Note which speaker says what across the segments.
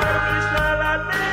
Speaker 1: Quel qu'il soit la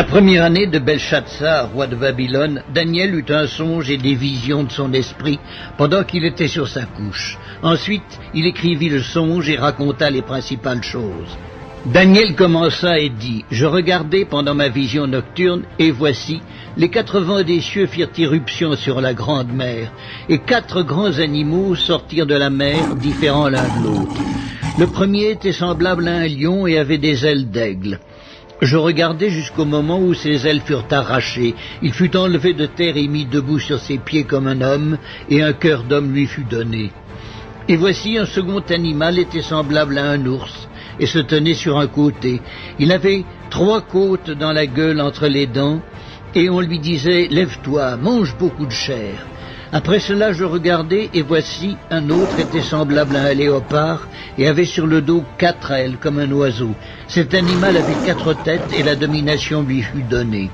Speaker 1: La première année de Belshazzar, roi de Babylone, Daniel eut un songe et des visions de son esprit pendant qu'il était sur sa couche. Ensuite, il écrivit le songe et raconta les principales choses. Daniel commença et dit, « Je regardai pendant ma vision nocturne, et voici, les 4 vents des cieux firent irruption sur la grande mer, et 4 grands animaux sortirent de la mer, différents l'un de l'autre. Le premier était semblable à un lion et avait des ailes d'aigle. Je regardai jusqu'au moment où ses ailes furent arrachées. Il fut enlevé de terre et mis debout sur ses pieds comme un homme, et un cœur d'homme lui fut donné. Et voici un second animal était semblable à un ours, et se tenait sur un côté. Il avait 3 côtes dans la gueule entre les dents, et on lui disait « Lève-toi, mange beaucoup de chair ». Après cela, je regardai, et voici, un autre était semblable à un léopard, et avait sur le dos 4 ailes, comme un oiseau. Cet animal avait 4 têtes, et la domination lui fut donnée.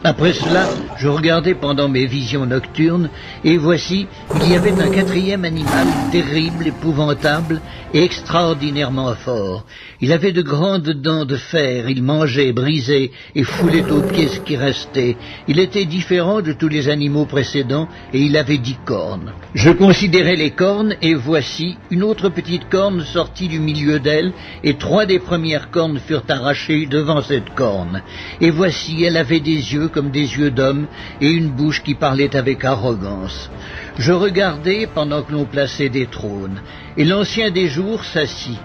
Speaker 1: Après cela, je regardai pendant mes visions nocturnes, et voici, il y avait un 4e animal, terrible, épouvantable, et extraordinairement fort. Il avait de grandes dents de fer, il mangeait, brisait, et foulait aux pieds ce qui restait. Il était différent de tous les animaux précédents, et il avait 10 cornes. Je considérai les cornes, et voici, une autre petite corne sortit du milieu d'elle, et 3 des premières cornes furent arrachées devant cette corne. Et voici, elle avait des yeux comme des yeux d'homme, et une bouche qui parlait avec arrogance. Je regardai pendant que l'on plaçait des trônes, et l'ancien des jours s'assit.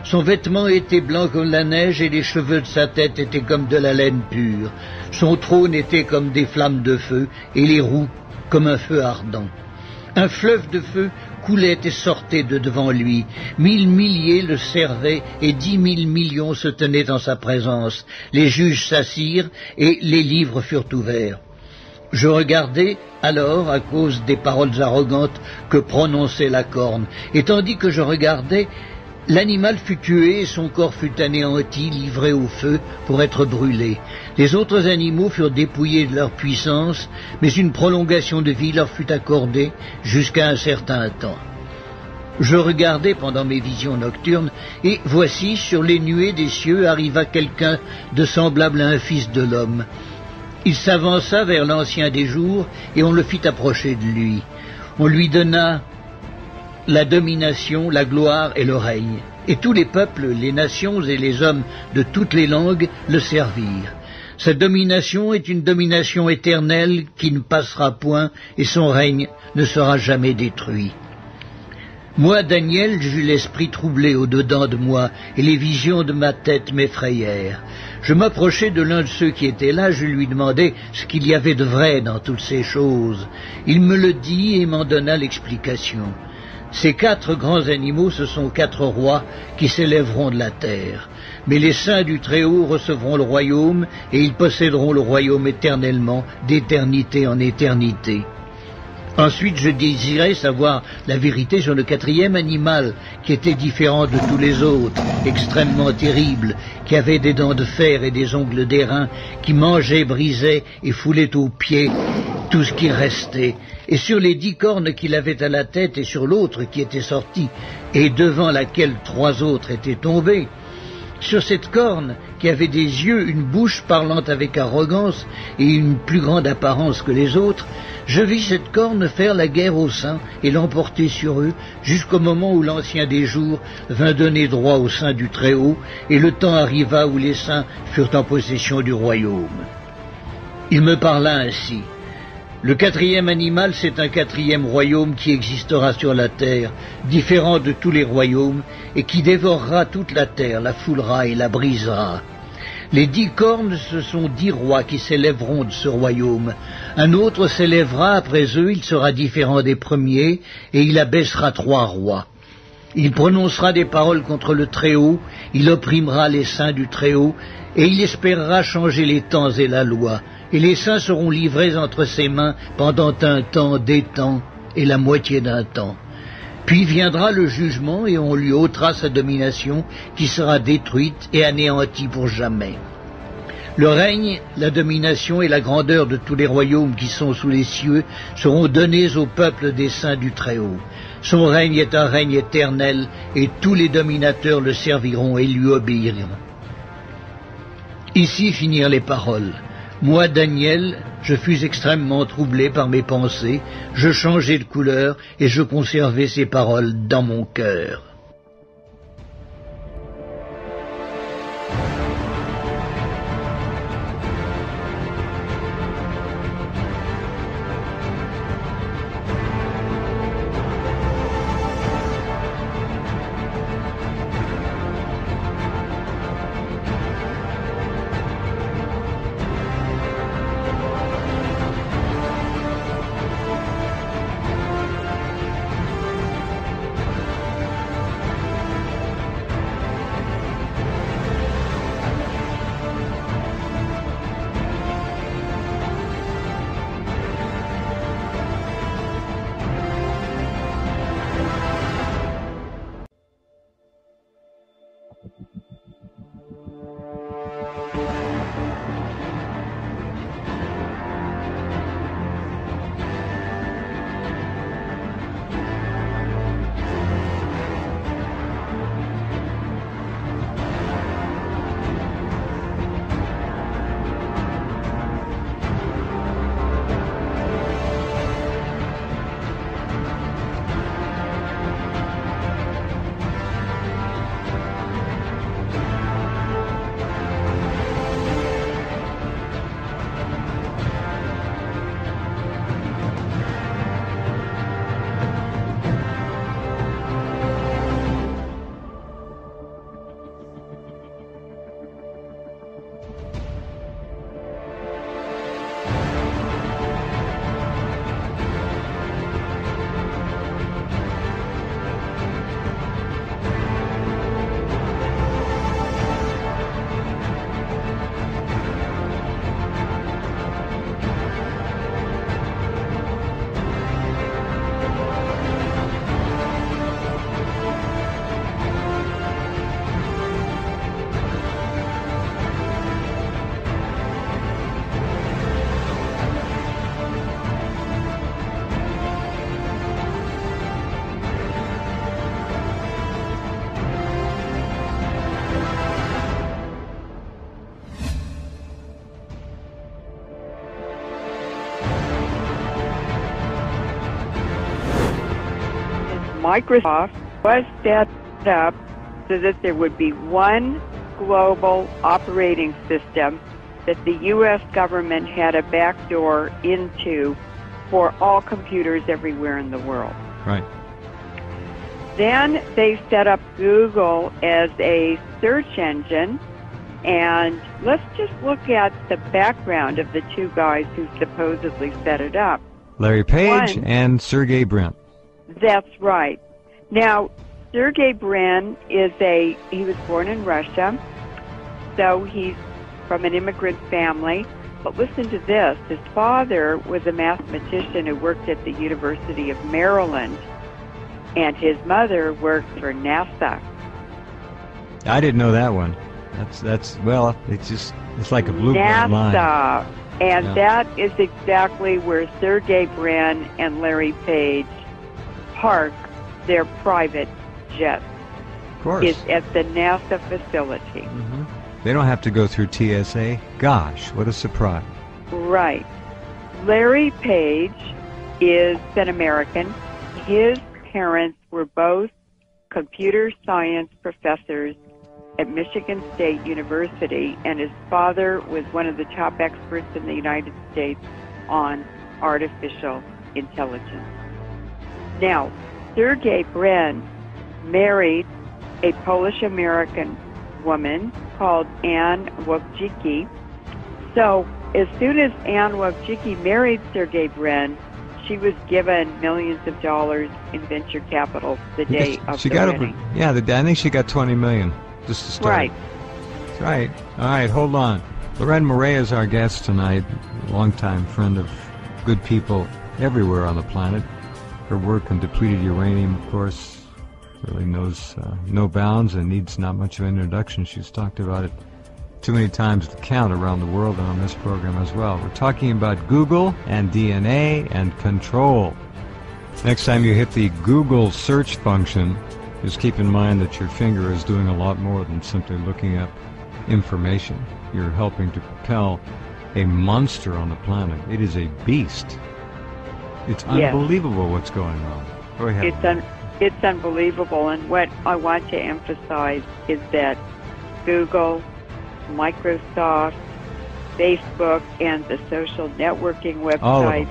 Speaker 1: Son vêtement était blanc comme la neige, et les cheveux de sa tête étaient comme de la laine pure. Son trône était comme des flammes de feu, et les roues comme un feu ardent. Un fleuve de feu coulait et sortait de devant lui. 1000 milliers le servaient et 10 000 millions se tenaient en sa présence. Les juges s'assirent et les livres furent ouverts. Je regardai alors à cause des paroles arrogantes que prononçait la corne, et tandis que je regardais, l'animal fut tué et son corps fut anéanti, livré au feu pour être brûlé. Les autres animaux furent dépouillés de leur puissance, mais une prolongation de vie leur fut accordée jusqu'à un certain temps. Je regardai pendant mes visions nocturnes, et voici, sur les nuées des cieux arriva quelqu'un de semblable à un fils de l'homme. Il s'avança vers l'ancien des jours, et on le fit approcher de lui. On lui donna la domination, la gloire et le règne. Et tous les peuples, les nations et les hommes de toutes les langues le servirent. Sa domination est une domination éternelle qui ne passera point, et son règne ne sera jamais détruit. Moi, Daniel, j'eus l'esprit troublé au-dedans de moi, et les visions de ma tête m'effrayèrent. Je m'approchai de l'un de ceux qui étaient là, je lui demandai ce qu'il y avait de vrai dans toutes ces choses. Il me le dit et m'en donna l'explication. Ces 4 grands animaux, ce sont 4 rois qui s'élèveront de la terre. Mais les saints du Très-Haut recevront le royaume, et ils posséderont le royaume éternellement, d'éternité en éternité. Ensuite, je désirais savoir la vérité sur le 4e animal, qui était différent de tous les autres, extrêmement terrible, qui avait des dents de fer et des ongles d'airain, qui mangeait, brisait et foulait aux pieds tout ce qui restait. Et sur les 10 cornes qu'il avait à la tête et sur l'autre qui était sortie, et devant laquelle 3 autres étaient tombés, sur cette corne qui avait des yeux, une bouche parlant avec arrogance et une plus grande apparence que les autres, je vis cette corne faire la guerre aux saints et l'emporter sur eux jusqu'au moment où l'ancien des jours vint donner droit aux saints du Très-Haut, et le temps arriva où les saints furent en possession du royaume. Il me parla ainsi. Le 4e animal, c'est un 4e royaume qui existera sur la terre, différent de tous les royaumes, et qui dévorera toute la terre, la foulera et la brisera. Les 10 cornes, ce sont 10 rois qui s'élèveront de ce royaume. Un autre s'élèvera après eux, il sera différent des premiers, et il abaissera 3 rois. Il prononcera des paroles contre le Très-Haut, il opprimera les saints du Très-Haut, et il espérera changer les temps et la loi. Et les saints seront livrés entre ses mains pendant un temps, des temps, et la moitié d'un temps. Puis viendra le jugement, et on lui ôtera sa domination, qui sera détruite et anéantie pour jamais. Le règne, la domination et la grandeur de tous les royaumes qui sont sous les cieux seront donnés au peuple des saints du Très-Haut. Son règne est un règne éternel, et tous les dominateurs le serviront et lui obéiront. Ici finirent les paroles. Moi, Daniel, je fus extrêmement troublé par mes pensées, je changeai de couleur et je conservai ces paroles dans mon cœur.
Speaker 2: Microsoft was set up so that there would be one global operating system that the U.S. government had a backdoor into for all computers everywhere in the world.
Speaker 3: Right.
Speaker 2: Then they set up Google as a search engine, and let's just look at the background of the two guys who supposedly set it up.
Speaker 3: Larry Page and Sergey Brin.
Speaker 2: That's right. Now, Sergey Brin he was born in Russia, so he's from an immigrant family. But listen to this. His father was a mathematician who worked at the University of Maryland, and his mother worked for NASA.
Speaker 3: I didn't know that one. Well, it's like a blueprint line.
Speaker 2: NASA, and
Speaker 3: yeah.
Speaker 2: That is exactly where Sergey Brin and Larry Page park their private jets.
Speaker 3: Of course.
Speaker 2: Is at the NASA facility.
Speaker 3: Mm-hmm. They don't have to go through TSA. Gosh, what a surprise.
Speaker 2: Right. Larry Page is an American. His parents were both computer science professors at Michigan State University, and his father was one of the top experts in the United States on artificial intelligence. Now, Sergey Brin married a Polish-American woman called Anne Wojcicki. So as soon as Anne Wojcicki married Sergey Brin, she was given millions of dollars in venture capital the day of the wedding.
Speaker 3: I think she got $20 million just to start.
Speaker 2: Right.
Speaker 3: That's right. All right, hold on. Lorraine Moret is our guest tonight, a longtime friend of good people everywhere on the planet. Her work on depleted uranium, of course, really knows no bounds and needs not much of an introduction. She's talked about it too many times to count around the world and on this program as well. We're talking about Google and DNA and control. Next time you hit the Google search function, just keep in mind that your finger is doing a lot more than simply looking up information. You're helping to propel a monster on the planet. It is a beast. It's unbelievable what's going on. Go ahead.
Speaker 2: It's unbelievable, and what I want to emphasize is that Google, Microsoft, Facebook, and the social networking websites,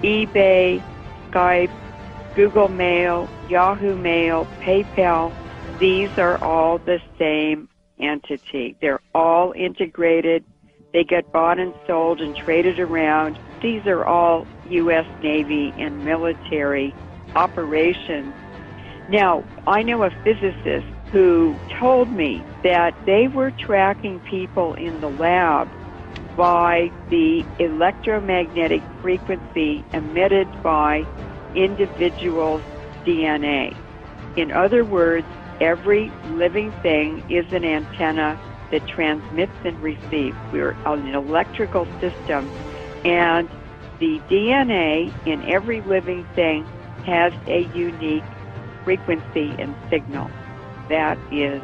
Speaker 2: eBay, Skype, Google Mail, Yahoo Mail, PayPal, these are all the same entity. They're all integrated. They get bought and sold and traded around. These are all U.S. Navy and military operations. Now, I know a physicist who told me that they were tracking people in the lab by the electromagnetic frequency emitted by individuals' DNA. In other words, every living thing is an antenna that transmits and receives. We're an electrical system, and the DNA in every living thing has a unique frequency and signal. That is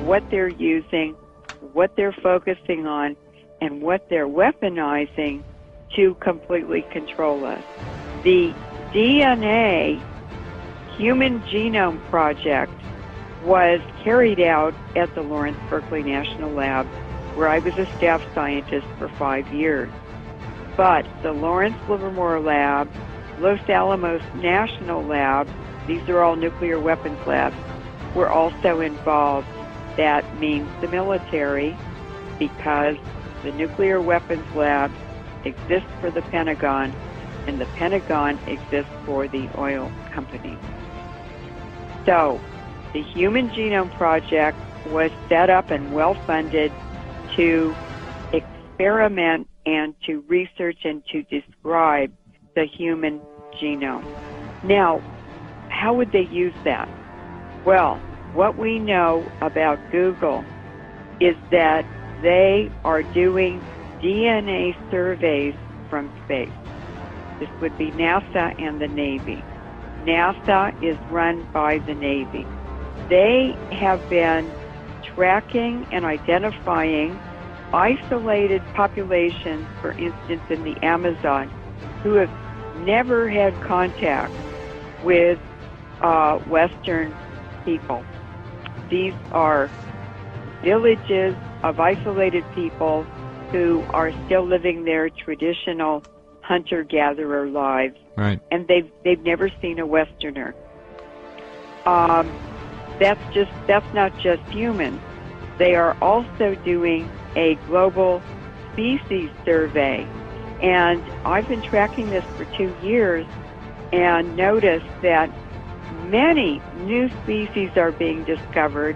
Speaker 2: what they're using, what they're focusing on, and what they're weaponizing to completely control us. The DNA Human Genome Project was carried out at the Lawrence Berkeley National Lab, where I was a staff scientist for 5 years. But the Lawrence Livermore Lab, Los Alamos National Lab, these are all nuclear weapons labs, were also involved. That means the military, because the nuclear weapons labs exist for the Pentagon, and the Pentagon exists for the oil companies. So, the Human Genome Project was set up and well-funded to experiment and to research and to describe the human genome. Now, how would they use that? Well, what we know about Google is that they are doing DNA surveys from space. This would be NASA and the Navy. NASA is run by the Navy. They have been tracking and identifying isolated populations, for instance, in the Amazon, who have never had contact with Western people. These are villages of isolated people who are still living their traditional hunter-gatherer lives,
Speaker 3: right?
Speaker 2: And they've never seen a Westerner. That's not just humans. They are also doing a global species survey, and I've been tracking this for 2 years and noticed that many new species are being discovered,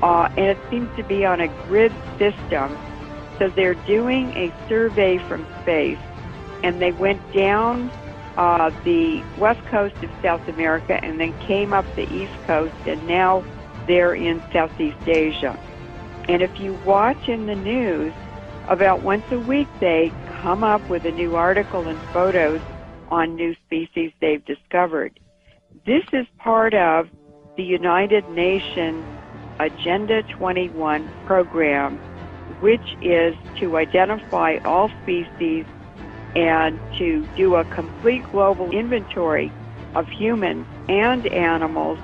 Speaker 2: and it seems to be on a grid system. So they're doing a survey from space, and they went down the west coast of South America and then came up the east coast, and now they're in Southeast Asia. And if you watch in the news, about once a week they come up with a new article and photos on new species they've discovered. This is part of the United Nations Agenda 21 program, which is to identify all species and to do a complete global inventory of humans and animals.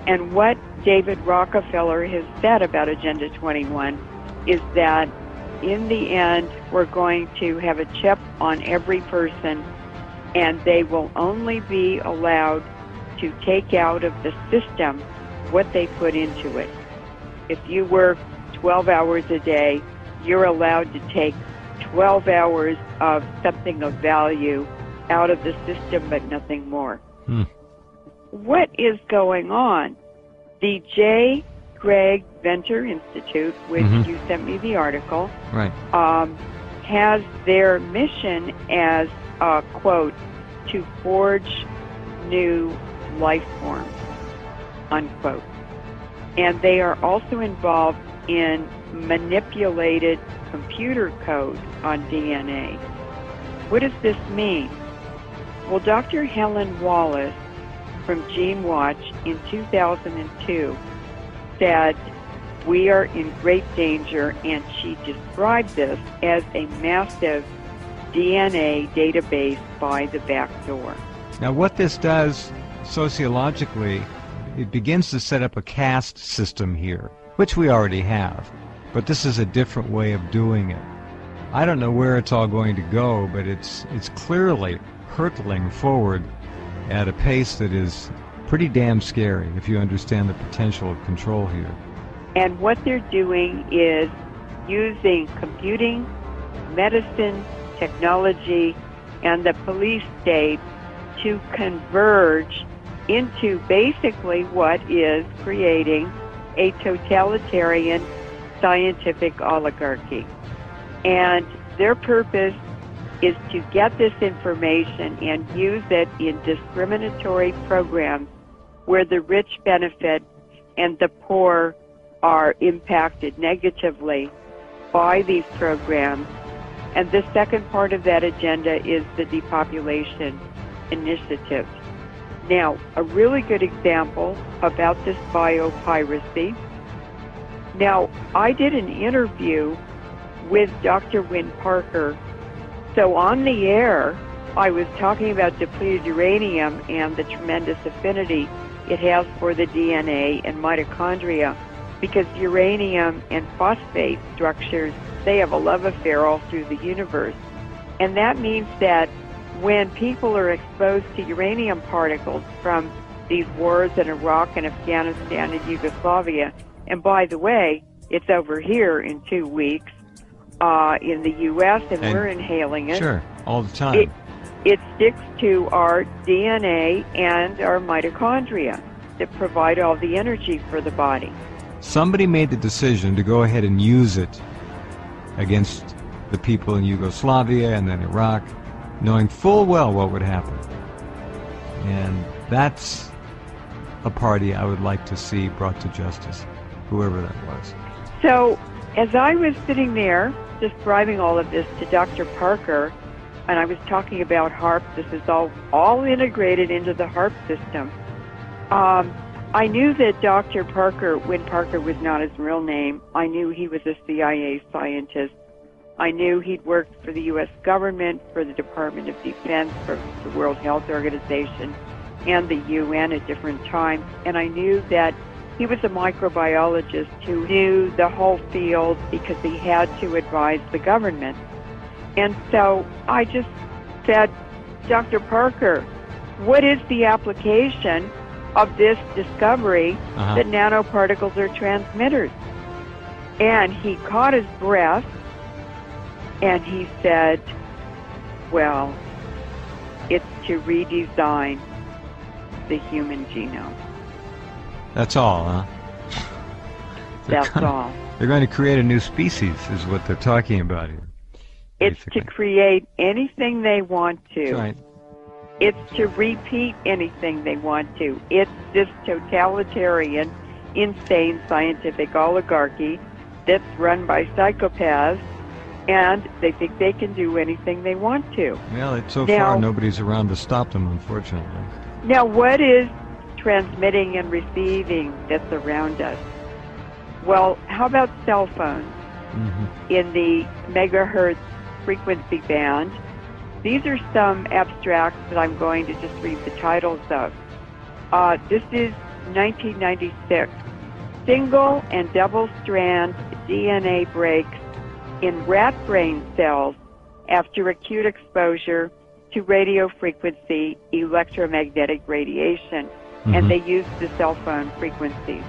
Speaker 2: And what David Rockefeller has said about Agenda 21 is that in the end, we're going to have a chip on every person, and they will only be allowed to take out of the system what they put into it. If you work 12 hours a day, you're allowed to take 12 hours of something of value out of the system, but nothing more. What is going on? The J. Greg Venter Institute, which you sent me the article,
Speaker 3: right,
Speaker 2: has their mission as, quote, to forge new life forms, unquote. And they are also involved in manipulated computer code on DNA. What does this mean? Well, Dr. Helen Wallace from GeneWatch in 2002 said we are in great danger, and she described this as a massive DNA database by the back door.
Speaker 3: Now, what this does sociologically, it begins to set up a caste system here, which we already have, but this is a different way of doing it. I don't know where it's all going to go, but it's clearly hurtling forward at a pace that is pretty damn scary if you understand the potential of control here.
Speaker 2: And what they're doing is using computing, medicine, technology, and the police state to converge into basically what is creating a totalitarian scientific oligarchy. And their purpose is to get this information and use it in discriminatory programs where the rich benefit and the poor are impacted negatively by these programs. And the second part of that agenda is the depopulation initiative. Now, a really good example about this biopiracy. Now, I did an interview with Dr. Wynne Parker. So on the air, I was talking about depleted uranium and the tremendous affinity it has for the DNA and mitochondria, because uranium and phosphate structures, they have a love affair all through the universe. And that means that when people are exposed to uranium particles from these wars in Iraq and Afghanistan and Yugoslavia, and by the way, it's over here in 2 weeks in the U.S., and we're inhaling it.
Speaker 3: Sure, all the time.
Speaker 2: It sticks to our DNA and our mitochondria that provide all the energy for the body.
Speaker 3: Somebody made the decision to go ahead and use it against the people in Yugoslavia and then Iraq, knowing full well what would happen. And that's a party I would like to see brought to justice, whoever that was.
Speaker 2: So, as I was sitting there describing all of this to Dr. Parker, and I was talking about HAARP, this is all integrated into the HAARP system, I knew that Dr. Parker, Wynne Parker was not his real name. I knew he was a CIA scientist. I knew he'd worked for the U.S. government, for the Department of Defense, for the World Health Organization, and the UN at different times. And I knew that he was a microbiologist who knew the whole field because he had to advise the government. And so I just said, Dr. Parker, what is the application of this discovery that nanoparticles are transmitters? And he caught his breath and he said, well, it's to redesign the human genome.
Speaker 3: That's all, huh?
Speaker 2: That's all.
Speaker 3: They're going to create a new species, is what they're talking about here.
Speaker 2: It's
Speaker 3: basically
Speaker 2: to create anything they want to.
Speaker 3: That's right.
Speaker 2: It's to repeat anything they want to. It's this totalitarian, insane scientific oligarchy that's run by psychopaths, and they think they can do anything they want to.
Speaker 3: Well, so far nobody's around to stop them, unfortunately.
Speaker 2: Now, what is transmitting and receiving that's around us? Well, how about cell phones in the megahertz frequency band? These are some abstracts that I'm going to just read the titles of. This is 1996. Single and double-strand DNA breaks in rat brain cells after acute exposure to radio frequency electromagnetic radiation. And they use the cell phone frequencies.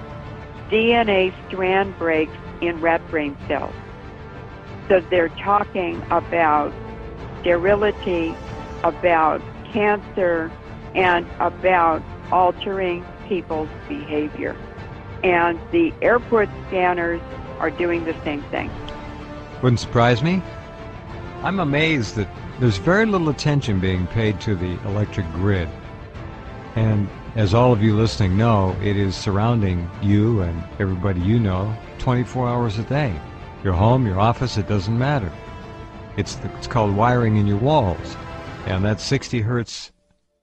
Speaker 2: DNA strand breaks in rat brain cells. So they're talking about sterility, about cancer, and about altering people's behavior. And the airport scanners are doing the same thing.
Speaker 3: Wouldn't surprise me. I'm amazed that there's very little attention being paid to the electric grid. And as all of you listening know, it is surrounding you and everybody you know 24 hours a day. Your home, your office, it doesn't matter. It's called wiring in your walls. And that 60 hertz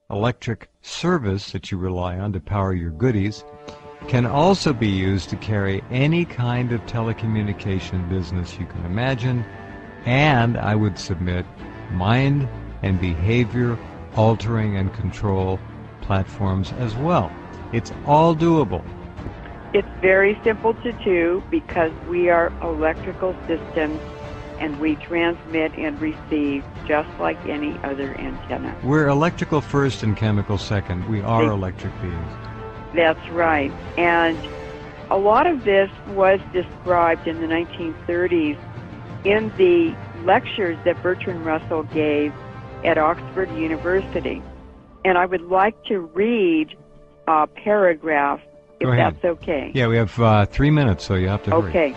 Speaker 3: electric service that you rely on to power your goodies can also be used to carry any kind of telecommunication business you can imagine, and I would submit mind and behavior altering and control platforms as well. It's all doable.
Speaker 2: It's very simple to do because we are electrical systems and we transmit and receive just like any other antenna.
Speaker 3: We're electrical first and chemical second. We are electric beings.
Speaker 2: That's right. And a lot of this was described in the 1930s in the lectures that Bertrand Russell gave at Oxford University. And I would like to read a paragraph, if that's okay.
Speaker 3: Yeah, we have 3 minutes, so you have to hurry.
Speaker 2: Okay.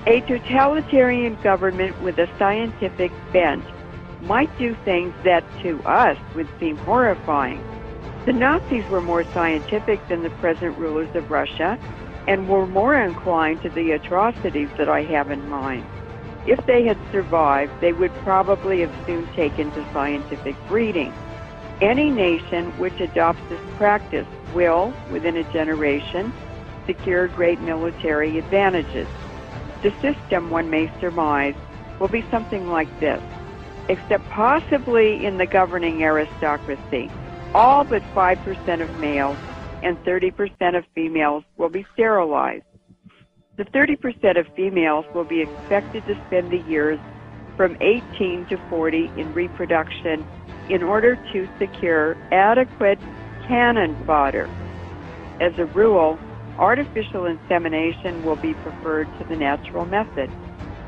Speaker 2: A totalitarian government with a scientific bent might do things that to us would seem horrifying. The Nazis were more scientific than the present rulers of Russia and were more inclined to the atrocities that I have in mind. If they had survived, they would probably have soon taken to scientific breeding. Any nation which adopts this practice will, within a generation, secure great military advantages. The system, one may surmise, will be something like this, except possibly in the governing aristocracy. All but 5% of males and 30% of females will be sterilized. The 30% of females will be expected to spend the years from 18 to 40 in reproduction in order to secure adequate cannon fodder. As a rule, artificial insemination will be preferred to the natural method.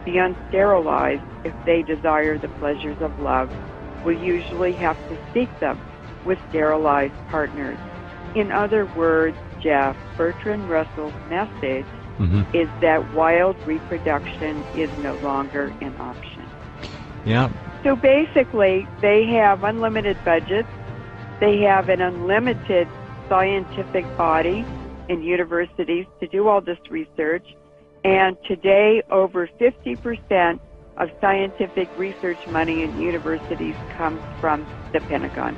Speaker 2: The unsterilized, if they desire the pleasures of love, will usually have to seek them with sterilized partners. In other words, Jeff, Bertrand Russell's message is that wild reproduction is no longer an option.
Speaker 3: Yeah.
Speaker 2: So basically, they have unlimited budgets, they have an unlimited scientific body in universities to do all this research, and today over 50% of scientific research money in universities comes from the Pentagon.